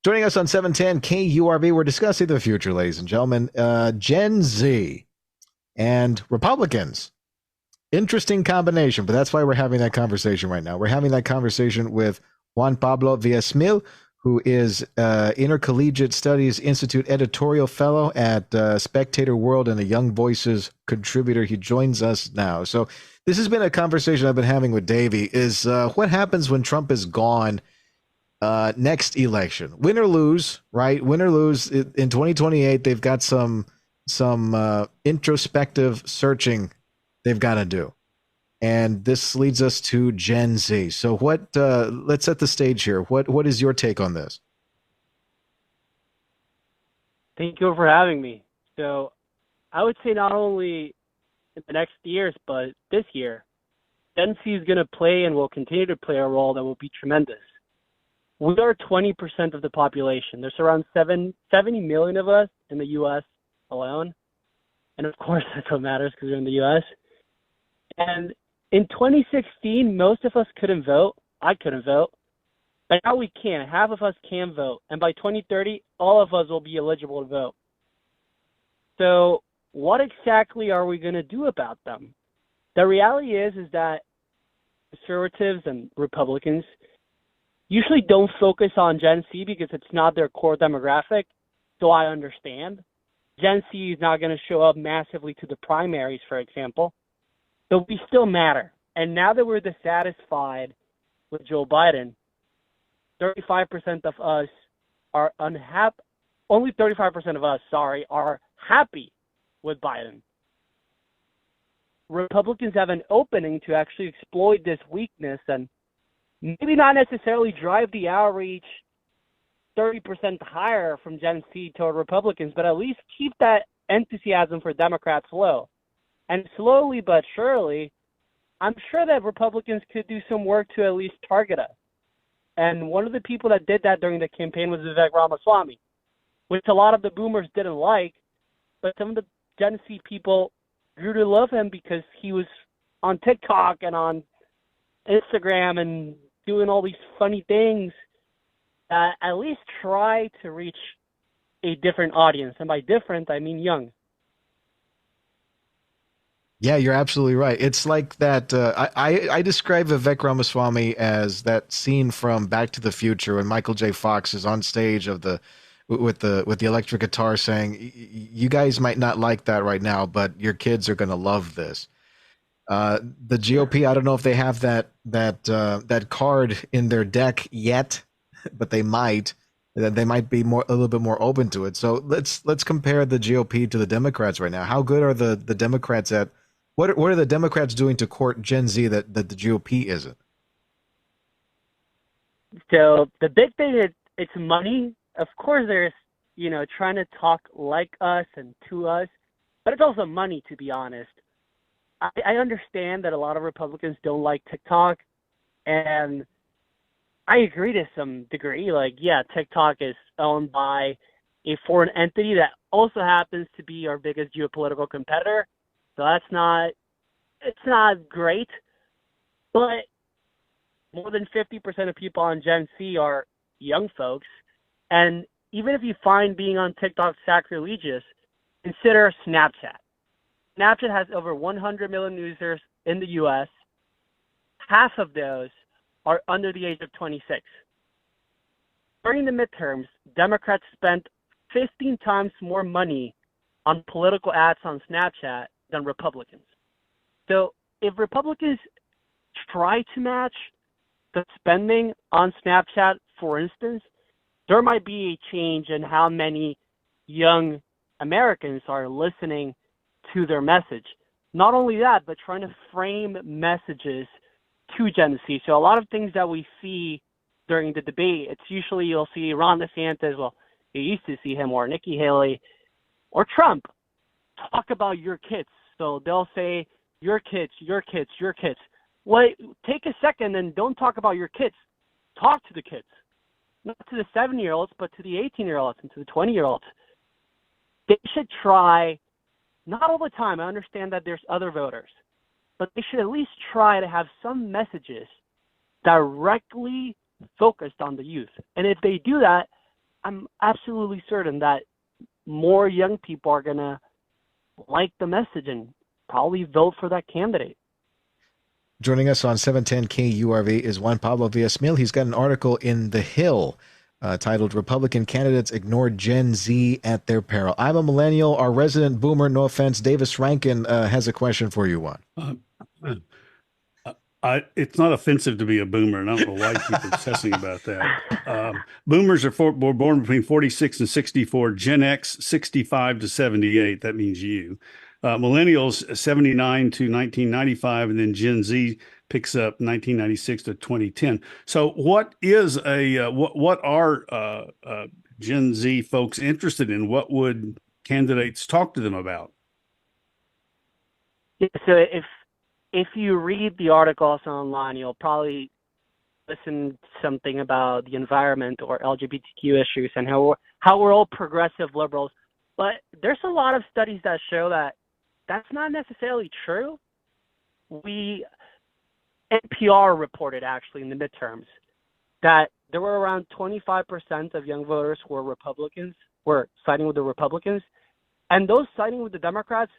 Joining us on 710 KURV, we're discussing the future, ladies and gentlemen. Gen Z and Republicans. Interesting combination, but that's why we're having that conversation right now. We're having that conversation with Juan Pablo Villasmil, who is Intercollegiate Studies Institute editorial fellow at Spectator World and a Young Voices contributor. He joins us now. So this has been a conversation I've been having with Davey, is what happens when Trump is gone next election, win or lose, right? Win or lose in 2028. They've got some introspective searching they've got to do, and this leads us to Gen Z. So, what? Let's set the stage here. What is your take on this? Thank you for having me. So, I would say not only in the next years, but this year, Gen Z is going to play and will continue to play a role that will be tremendous. We are 20% of the population. There's around 70 million of us in the U.S. alone. And of course, that's what matters because we're in the U.S. And in 2016, most of us couldn't vote. I couldn't vote. But now we can. Half of us can vote. And by 2030, all of us will be eligible to vote. So what exactly are we going to do about them? The reality is that conservatives and Republicans usually don't focus on Gen Z because it's not their core demographic, so I understand. Gen Z is not going to show up massively to the primaries, for example, but we still matter. And now that we're dissatisfied with Joe Biden, 35% of us are unhappy. Only 35% of us, are happy with Biden. Republicans have an opening to actually exploit this weakness and maybe not necessarily drive the outreach 30% higher from Gen Z toward Republicans, but at least keep that enthusiasm for Democrats low. And slowly but surely, I'm sure that Republicans could do some work to at least target us. And one of the people that did that during the campaign was Vivek Ramaswamy, which a lot of the boomers didn't like, but some of the Gen Z people grew to love him because he was on TikTok and on Instagram and doing all these funny things that at least try to reach a different audience. And by different, I mean young. Yeah, you're absolutely right. It's like that. I describe Vivek Ramaswamy as that scene from Back to the Future when Michael J. Fox is on stage with the electric guitar saying, "You guys might not like that right now, but your kids are going to love this." The GOP, I don't know if they have that card in their deck yet, but they might. They might be a little bit more open to it. So let's compare the GOP to the Democrats right now. How good are the Democrats at what are the Democrats doing to court Gen Z that the GOP isn't? So the big thing is it's money. Of course, there's trying to talk like us and to us, but it's also money, to be honest. I understand that a lot of Republicans don't like TikTok, and I agree to some degree. Like, yeah, TikTok is owned by a foreign entity that also happens to be our biggest geopolitical competitor. So it's not great, but more than 50% of people on Gen Z are young folks. And even if you find being on TikTok sacrilegious, consider Snapchat. Snapchat has over 100 million users in the U.S. Half of those are under the age of 26. During the midterms, Democrats spent 15 times more money on political ads on Snapchat than Republicans. So if Republicans try to match the spending on Snapchat, for instance, there might be a change in how many young Americans are listening to their message. Not only that, but trying to frame messages to Gen Z. So a lot of things that we see during the debate, it's usually you'll see Ron DeSantis, well, you used to see him, or Nikki Haley, or Trump talk about your kids. So they'll say, your kids, your kids, your kids. Well, take a second and don't talk about your kids. Talk to the kids. Not to the 7-year-olds, but to the 18-year-olds and to the 20-year-olds. They should try, not all the time, I understand that there's other voters, but they should at least try to have some messages directly focused on the youth. And if they do that, I'm absolutely certain that more young people are going to like the message and probably vote for that candidate. Joining us on 710 KURV is Juan Pablo Villasmil. He's got an article in The Hill titled Republican Candidates Ignore Gen Z at Their Peril. I'm a millennial. Our resident boomer, no offense, Davis Rankin, has a question for you, Juan. It's not offensive to be a boomer, and I don't know why you keep obsessing about that. Boomers were born between 46 and 64, Gen X 65 to 78. That means you. Millennials 79 to 1995, and then Gen Z picks up 1996 to 2010. So, what is what are Gen Z folks interested in? What would candidates talk to them about? Yeah, so if you read the articles online, you'll probably listen to something about the environment or LGBTQ issues and how we're all progressive liberals. But there's a lot of studies that show that that's not necessarily true. NPR reported actually in the midterms that there were around 25% of young voters who were siding with the Republicans, and those siding with the Democrats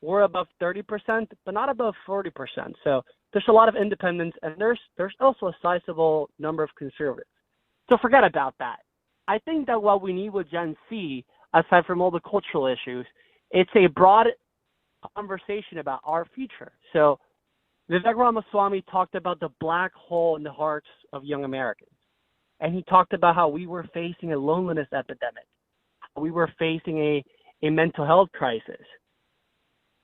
were above 30%, but not above 40%. So there's a lot of independents, and there's also a sizable number of conservatives. So forget about that. I think that what we need with Gen Z, aside from all the cultural issues, it's a broad conversation about our future. So Vivek Ramaswamy talked about the black hole in the hearts of young Americans. And he talked about how we were facing a loneliness epidemic. We were facing a mental health crisis.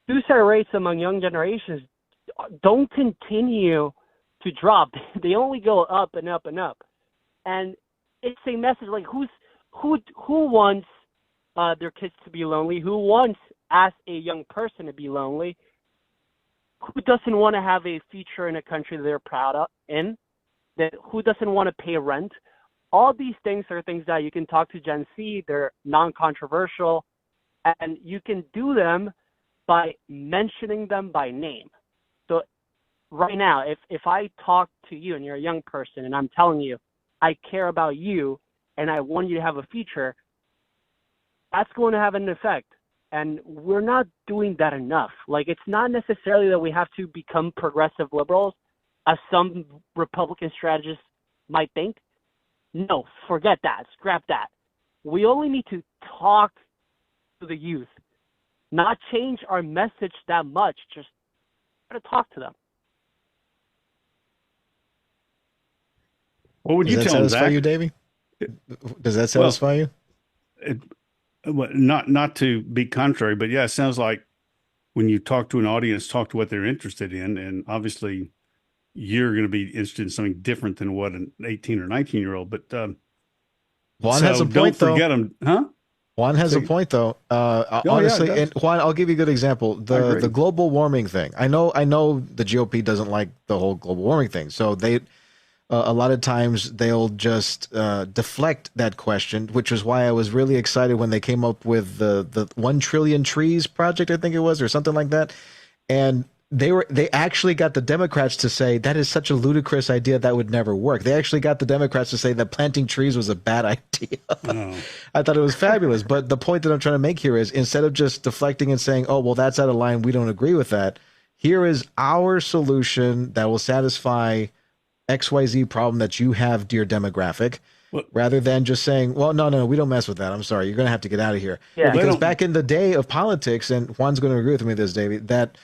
Suicide rates among young generations don't continue to drop. They only go up and up and up. And it's a message like who wants their kids to be lonely? Who wants, as a young person, to be lonely? Who doesn't want to have a future in a country that they're proud of who doesn't want to pay rent? All these things are things that you can talk to Gen Z. They're non-controversial, and you can do them by mentioning them by name. So right now, if I talk to you and you're a young person and I'm telling you I care about you and I want you to have a future, that's going to have an effect. And we're not doing that enough. Like, it's not necessarily that we have to become progressive liberals, as some Republican strategists might think. No, forget that. Scrap that. We only need to talk to the youth, not change our message that much, just try to talk to them. What would you tell them, satisfy Zach? you, Davey? Does that satisfy you? Not to be contrary, but yeah, it sounds like when you talk to an audience, talk to what they're interested in. And obviously you're going to be interested in something different than what an 18 or 19-year-old, but Juan has a point, don't forget them, huh? Juan has a point, though. Honestly, yeah, and Juan, I'll give you a good example. The global warming thing. I know the GOP doesn't like the whole global warming thing, so they a lot of times they'll just deflect that question, which is why I was really excited when they came up with the 1 trillion trees project, I think it was, or something like that, and they actually got the Democrats to say that is such a ludicrous idea that would never work. They actually got the Democrats to say that planting trees was a bad idea. Oh. I thought it was fabulous. But the point that I'm trying to make here is, instead of just deflecting and saying, oh, well, that's out of line, we don't agree with that, here is our solution that will satisfy XYZ problem that you have, dear demographic, rather than just saying, well, no, we don't mess with that. I'm sorry. You're going to have to get out of here. Yeah. Because back in the day of politics, and Juan's going to agree with me this, David, that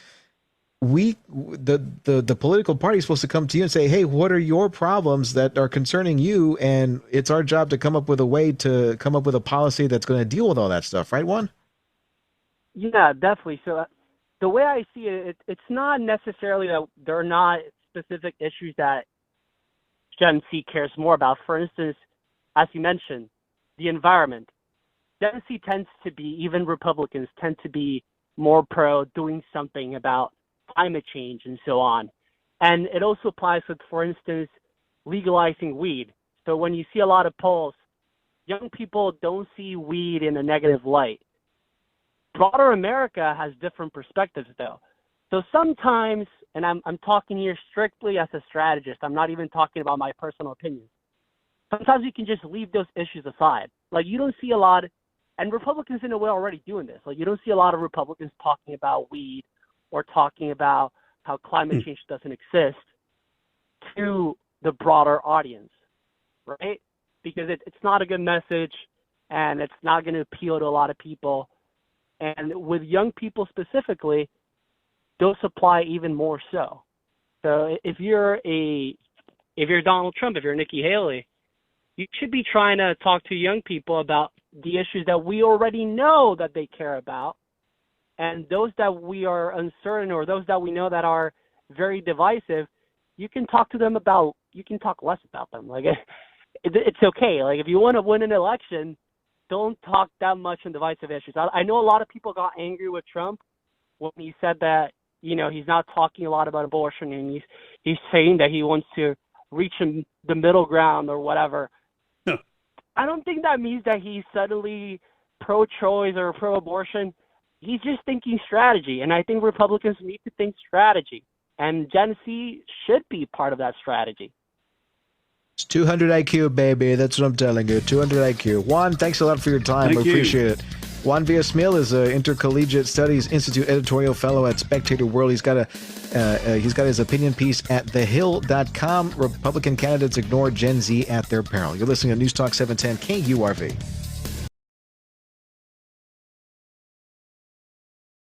the political party is supposed to come to you and say, hey, what are your problems that are concerning you? And it's our job to come up with a way to come up with a policy that's going to deal with all that stuff. Right, Juan? Yeah, definitely. So the way I see it, it's not necessarily that there are not specific issues that Gen Z cares more about. For instance, as you mentioned, the environment. Gen Z tends to be, even Republicans tend to be more pro doing something about climate change and so on. And it also applies with, for instance, legalizing weed. So when you see a lot of polls, young people don't see weed in a negative light. Broader America has different perspectives, though. So sometimes, and I'm talking here strictly as a strategist, I'm not even talking about my personal opinion. Sometimes you can just leave those issues aside. Like, you don't see a lot, and Republicans in a way are already doing this. Like, you don't see a lot of Republicans talking about weed or talking about how climate change doesn't exist to the broader audience, right? Because it's not a good message, and it's not going to appeal to a lot of people. And with young people specifically, those apply even more so. So if you're Donald Trump, if you're Nikki Haley, you should be trying to talk to young people about the issues that we already know that they care about, and those that we are uncertain, or those that we know that are very divisive. You can talk to them about. You can talk less about them. Like, it's okay. Like, if you want to win an election, don't talk that much on divisive issues. I know a lot of people got angry with Trump when he said that, he's not talking a lot about abortion, and he's saying that he wants to reach the middle ground or whatever. No. I don't think that means that he's suddenly pro-choice or pro-abortion. He's just thinking strategy, and I think Republicans need to think strategy, and Gen Z should be part of that strategy. It's 200 IQ, baby. That's what I'm telling you. 200 IQ. Juan, thanks a lot for your time. Thank we you. appreciate it. Juan Villasmil is an Intercollegiate Studies Institute editorial fellow at Spectator World. He's got his opinion piece at thehill.com. Republican candidates ignore Gen Z at their peril. You're listening to News Talk 710 KURV.